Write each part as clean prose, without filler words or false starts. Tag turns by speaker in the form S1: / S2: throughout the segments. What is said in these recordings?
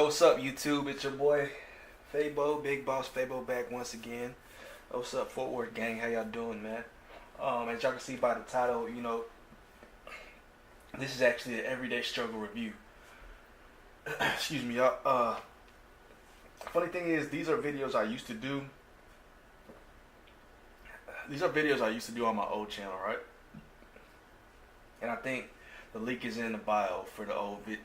S1: What's up, YouTube? It's your boy Fabo, Big Boss Fabo, back once again. What's up, Fort Worth gang? How y'all doing, man? As y'all can see by the title, this is actually an everyday struggle review. Excuse me, y'all. Funny thing is, these are videos I used to do. These are videos I used to do on my old channel, right? And I think the link is in the bio for the old vid.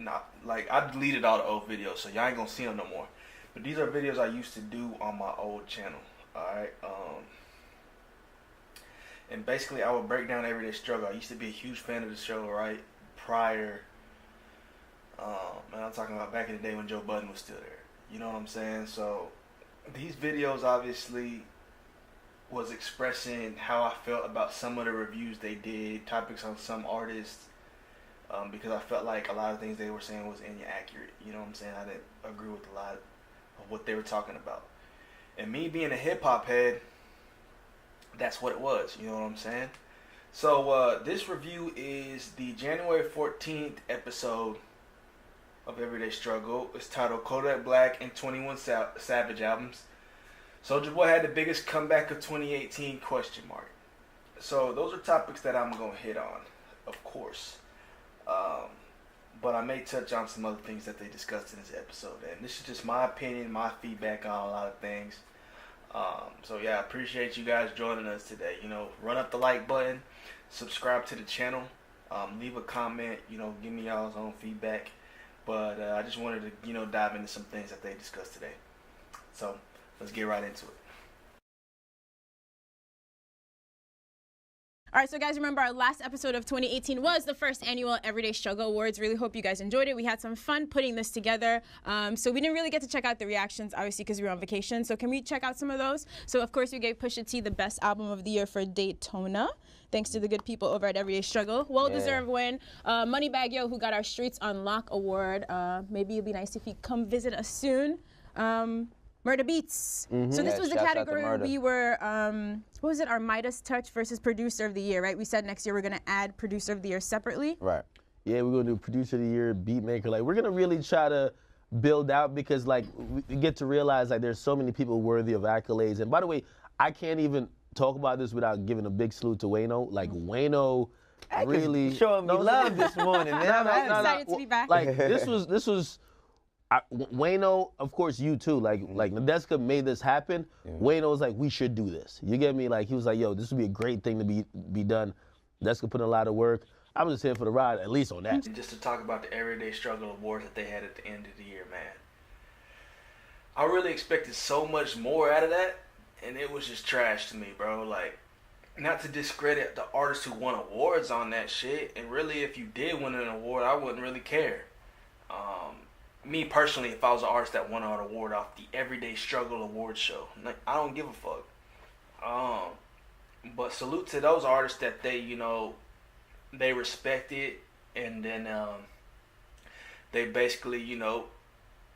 S1: I deleted all the old videos, so y'all ain't gonna see them no more. But these are videos I used to do on my old channel. Alright. And basically I would break down everyday struggle. I used to be a huge fan of the show, right? Prior, and I'm talking about back in the day when Joe Budden was still there. You know what I'm saying? So these videos obviously was expressing how I felt about some of the reviews they did, topics on some artists, because I felt like a lot of things they were saying was inaccurate. You know what I'm saying? I didn't agree with a lot of what they were talking about. And me being a hip-hop head, that's what it was. You know what I'm saying? So this review is the January 14th episode of Everyday Struggle. It's titled Kodak Black and 21 Savage Albums. Soulja Boy had the biggest comeback of 2018, ? So those are topics that I'm going to hit on, of course. But I may touch on some other things that they discussed in this episode. And this is just my opinion, my feedback on a lot of things. So yeah, I appreciate you guys joining us today. Run up the like button, subscribe to the channel, leave a comment, give me y'all's own feedback. But I just wanted to, dive into some things that they discussed today. So let's get right into it.
S2: All right, so guys, remember our last episode of 2018 was the first annual Everyday Struggle Awards. Really hope you guys enjoyed it. We had some fun putting this together. So we didn't really get to check out the reactions, obviously, because we were on vacation. So can we check out some of those? So, of course, we gave Pusha T the best album of the year for Daytona, thanks to the good people over at Everyday Struggle. Well-deserved win. Moneybagg Yo, who got our Streets on Lock award. Maybe it'd be nice if he come visit us soon. Murder Beats. So this was the category we were, what was it, our Midas Touch versus Producer of the Year, right? We said next year we're going to add Producer of the Year separately.
S3: Right. Yeah, we're going to do Producer of the Year, Beat Maker. Like, we're going to really try to build out because, like, we get to realize, like, there's so many people worthy of accolades. And by the way, I can't even talk about this without giving a big salute to Wayno. Like, Wayno really
S4: showing me love this morning, man.
S2: I'm excited to be back.
S3: Like, this was Wayno, of course, you too. Like Nadeska made this happen. Yeah. Wayno was like, we should do this. You get me? Like, he was like, yo, this would be a great thing to be done. Nadeska put in a lot of work. I'm just here for the ride, at least on that.
S1: Just to talk about the Everyday Struggle Awards that they had at the end of the year, man. I really expected so much more out of that, and it was just trash to me, bro. Like, not to discredit the artists who won awards on that shit, and really, if you did win an award, I wouldn't really care. Me personally, if I was an artist that won an award off the Everyday Struggle Awards show, like, I don't give a fuck. But salute to those artists that they respected, and then they basically,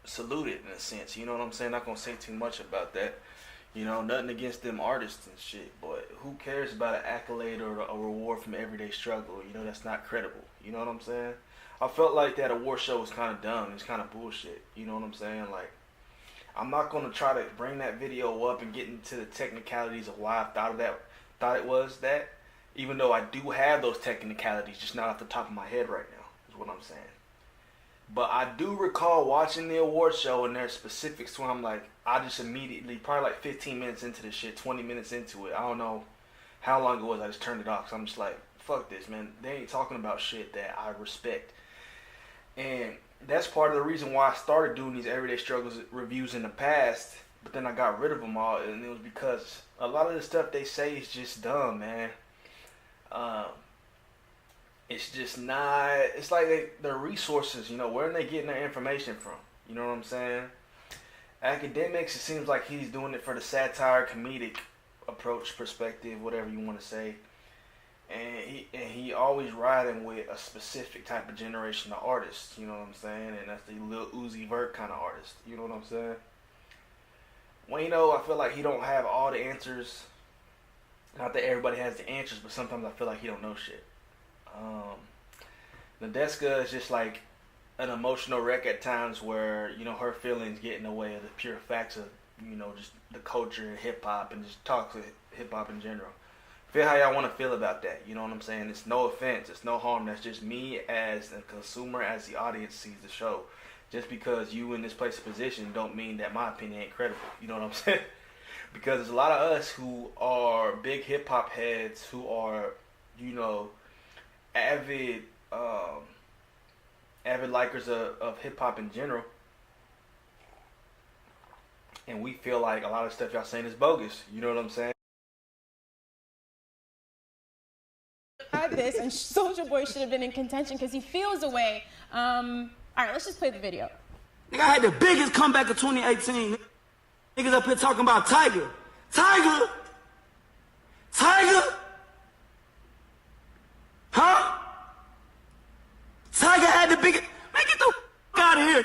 S1: saluted in a sense. You know what I'm saying? Not gonna say too much about that. Nothing against them artists and shit, but who cares about an accolade or a reward from Everyday Struggle? That's not credible. You know what I'm saying? I felt like that award show was kind of dumb. It's kind of bullshit. You know what I'm saying? Like, I'm not going to try to bring that video up and get into the technicalities of why I thought it was that, even though I do have those technicalities, just not off the top of my head right now, is what I'm saying. But I do recall watching the award show, and there's specifics where I'm like, I just immediately, probably like 15 minutes into this shit, 20 minutes into it, I don't know how long it was, I just turned it off, because I'm just like, fuck this, man. They ain't talking about shit that I respect. And that's part of the reason why I started doing these Everyday Struggles reviews in the past, but then I got rid of them all, and it was because a lot of the stuff they say is just dumb, man. It's just not, it's like their resources, where are they getting their information from? You know what I'm saying? Academics, it seems like he's doing it for the satire, comedic approach, perspective, whatever you want to say. And he always riding with a specific type of generation of artists, you know what I'm saying? And that's the Lil Uzi Vert kind of artist, you know what I'm saying? Wayno, I feel like he don't have all the answers. Not that everybody has the answers, but sometimes I feel like he don't know shit. Nadeska is just like, an emotional wreck at times where, you know, her feelings get in the way of the pure facts of, you know, just the culture and hip hop and just talk to hip hop in general. Feel how y'all want to feel about that. You know what I'm saying? It's no offense. It's no harm. That's just me as a consumer, as the audience sees the show. Just because you in this place of position don't mean that my opinion ain't credible. You know what I'm saying? Because there's a lot of us who are big hip hop heads, who are, you know, avid likers of hip hop in general. And we feel like a lot of stuff y'all saying is bogus. You know what I'm saying?
S2: This and Soulja Boy should have been in contention because he feels away. All right, let's just play the video.
S5: Nigga, I had the biggest comeback of 2018. Niggas up here talking about Tiger. Tiger? Tiger? Huh? Tiger had the biggest... Man, get the out of here.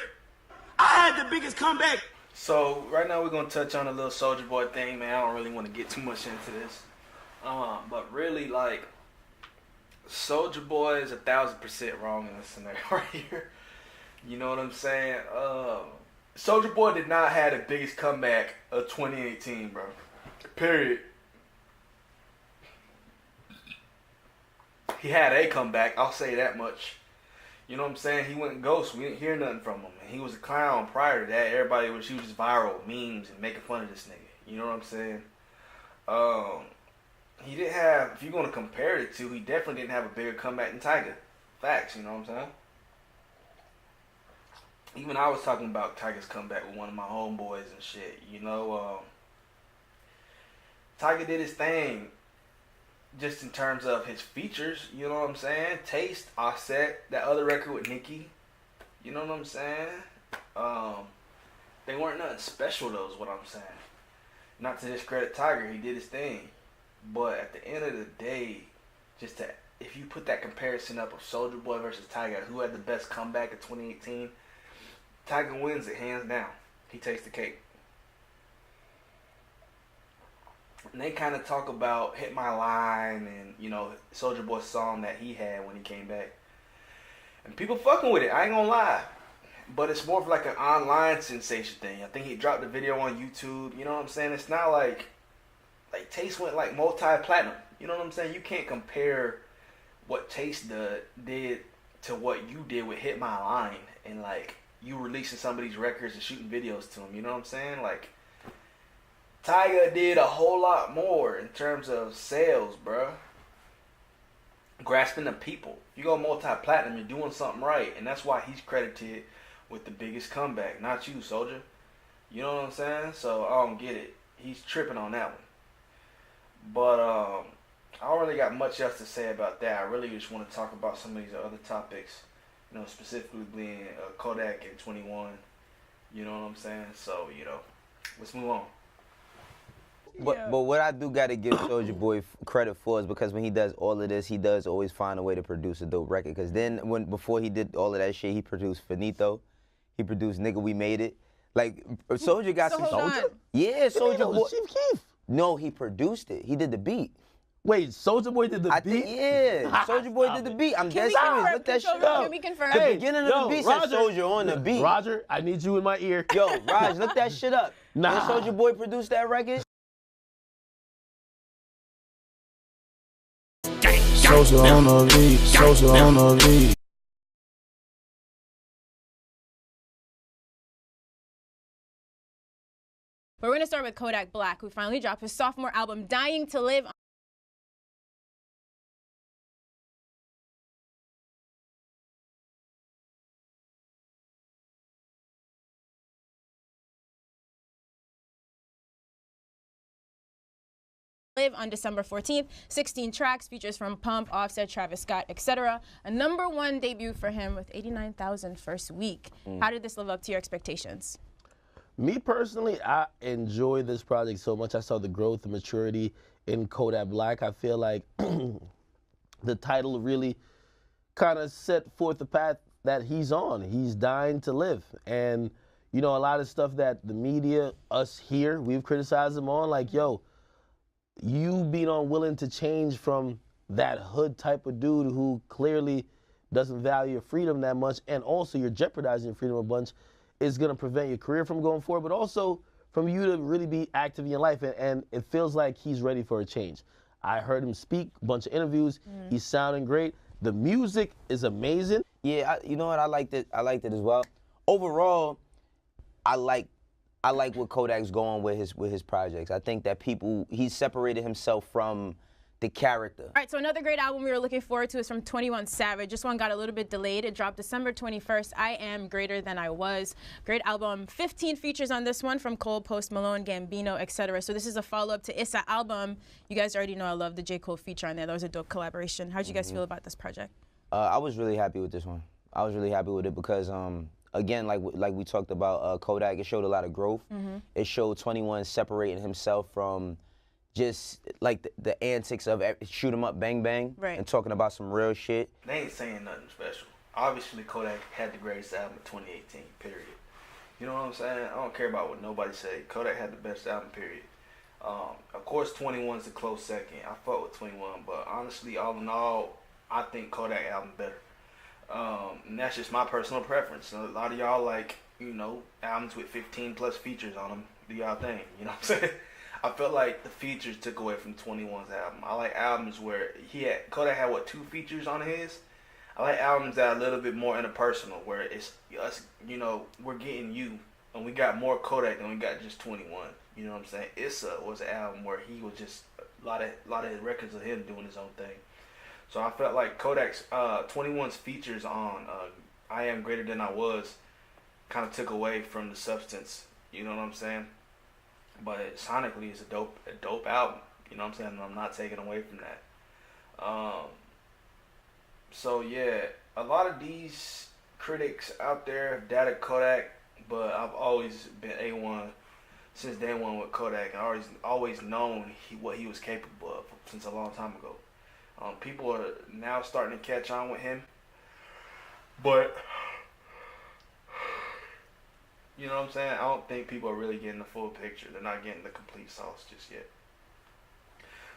S5: I had the biggest comeback.
S1: So, right now we're going to touch on a little Soulja Boy thing, man. I don't really want to get too much into this. But really, like, Soulja Boy is 1,000% wrong in this scenario right here. You know what I'm saying? Soulja Boy did not have the biggest comeback of 2018, bro. Period. He had a comeback, I'll say that much. You know what I'm saying? He went ghost. We didn't hear nothing from him. And he was a clown prior to that. He was just viral, memes, and making fun of this nigga. You know what I'm saying? He didn't have, if you're going to compare it to, he definitely didn't have a bigger comeback than Tiger. Facts, you know what I'm saying? Even I was talking about Tiger's comeback with one of my homeboys and shit. You know, Tiger did his thing just in terms of his features. You know what I'm saying? Taste, Offset, that other record with Nicki. You know what I'm saying? They weren't nothing special, though, is what I'm saying. Not to discredit Tiger, he did his thing. But at the end of the day, if you put that comparison up of Soulja Boy versus Tiger, who had the best comeback of 2018, Tiger wins it hands down. He takes the cake. And they kind of talk about Hit My Line and, you know, Soulja Boy's song that he had when he came back. And people fucking with it, I ain't gonna lie. But it's more of like an online sensation thing. I think he dropped the video on YouTube. You know what I'm saying? It's not like Taste went like multi-platinum. You know what I'm saying? You can't compare what Taste did to what you did with Hit My Line and like you releasing some of these records and shooting videos to them. You know what I'm saying? Like Tiger did a whole lot more in terms of sales, bruh. Grasping the people. You go multi-platinum, you're doing something right, and that's why he's credited with the biggest comeback. Not you, Soulja. You know what I'm saying? So I don't get it. He's tripping on that one. But I don't really got much else to say about that. I really just want to talk about some of these other topics. You know, specifically being Kodak and 21. You know what I'm saying? So, you know, let's move on.
S4: But what I do gotta give Soulja Boy credit for is because when he does all of this, he does always find a way to produce a dope record. Cause then before he did all of that shit, he produced Finito, he produced Nigga We Made It. Like Soulja got some Soulja. Yeah, Soulja Boy.
S3: Chief Keef.
S4: No, he produced it. He did the beat.
S3: Wait, Soulja Boy did the beat?
S4: Yeah, Soulja Boy did the beat. I'm dead serious. Look that shit up.
S2: Can we confirm?
S4: The beginning of the beat said Soulja on the beat.
S3: Roger, I need you in my ear.
S4: Yo, Raj, look that shit up.
S3: Nah.
S4: When Soulja Boy produced that record.
S6: Soulja on the beat, Soulja on the beat.
S2: But we're going to start with Kodak Black, who finally dropped his sophomore album, Dying to Live. On December 14th, 16 tracks, features from Pump, Offset, Travis Scott, etc. A #1 debut for him with 89,000 first week. How did this live up to your expectations?
S3: Me personally, I enjoy this project so much. I saw the growth and maturity in Kodak Black. I feel like the title really kind of set forth the path that he's on. He's dying to live. And, you know, a lot of stuff that the media, us here, we've criticized him on, like, yo, you being unwilling to change from that hood type of dude who clearly doesn't value your freedom that much, and also you're jeopardizing your freedom a bunch, is going to prevent your career from going forward, but also from you to really be active in your life. And it feels like he's ready for a change. I heard him speak, a bunch of interviews. He's sounding great. The music is amazing.
S4: Yeah, you know what? I liked it. I liked it as well. Overall, I like what Kodak's going with his projects. I think that he's separated himself from the character.
S2: All right, so another great album we were looking forward to is from 21 Savage. This one got a little bit delayed. It dropped December 21st. I Am Greater Than I Was. Great album. 15 features on this one from Cole, Post Malone, Gambino, etc. So this is a follow-up to Issa album. You guys already know I love the J. Cole feature on there. That was a dope collaboration. How'd you guys feel about this project?
S4: I was really happy with this one. I was really happy with it because, again, like we talked about Kodak, it showed a lot of growth. It showed 21 separating himself from just like the antics of shoot 'em up, bang bang, and talking about some real shit.
S1: They ain't saying nothing special. Obviously, Kodak had the greatest album of 2018, period. You know what I'm saying? I don't care about what nobody say. Kodak had the best album, period. Of course, 21's a close second. I fuck with 21, but honestly, all in all, I think Kodak album better. And that's just my personal preference. A lot of y'all like, albums with 15 plus features on them. Do y'all thing, you know what I'm saying? I felt like the features took away from 21's album. I like albums where Kodak had 2 features on his. I like albums that are a little bit more interpersonal, where it's us, we're getting you, and we got more Kodak than we got just 21. You know what I'm saying? Issa was an album where he was just a lot of his records of him doing his own thing. So I felt like Kodak's 21's features on I Am Greater Than I Was kind of took away from the substance. You know what I'm saying? But sonically, it's a dope album. You know what I'm saying? I'm not taking away from that. So yeah, a lot of these critics out there have doubted Kodak, but I've always been A1 since day one with Kodak, and always known what he was capable of since a long time ago. People are now starting to catch on with him, but you know what I'm saying? I don't think people are really getting the full picture. They're not getting the complete sauce just yet.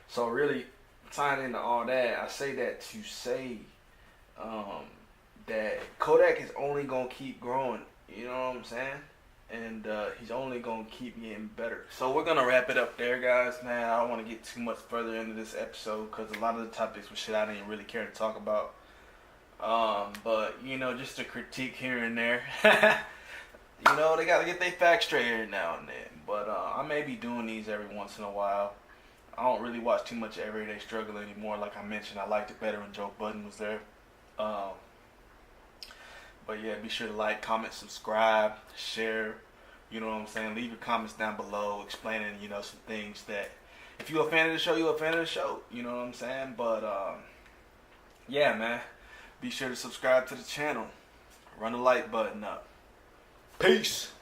S1: So really, tying into all that, I say that to say that Kodak is only going to keep growing. You know what I'm saying? And he's only going to keep getting better. So we're going to wrap it up there, guys. Man, I don't want to get too much further into this episode because a lot of the topics were shit I didn't really care to talk about. But, just a critique here and there. They got to get their facts straight here now and then. But I may be doing these every once in a while. I don't really watch too much Everyday Struggle anymore. Like I mentioned, I liked it better when Joe Budden was there. But yeah, be sure to like, comment, subscribe, share. You know what I'm saying? Leave your comments down below explaining, some things that if you're a fan of the show, you're a fan of the show. You know what I'm saying? But yeah, man. Be sure to subscribe to the channel. Run the like button up. Peace.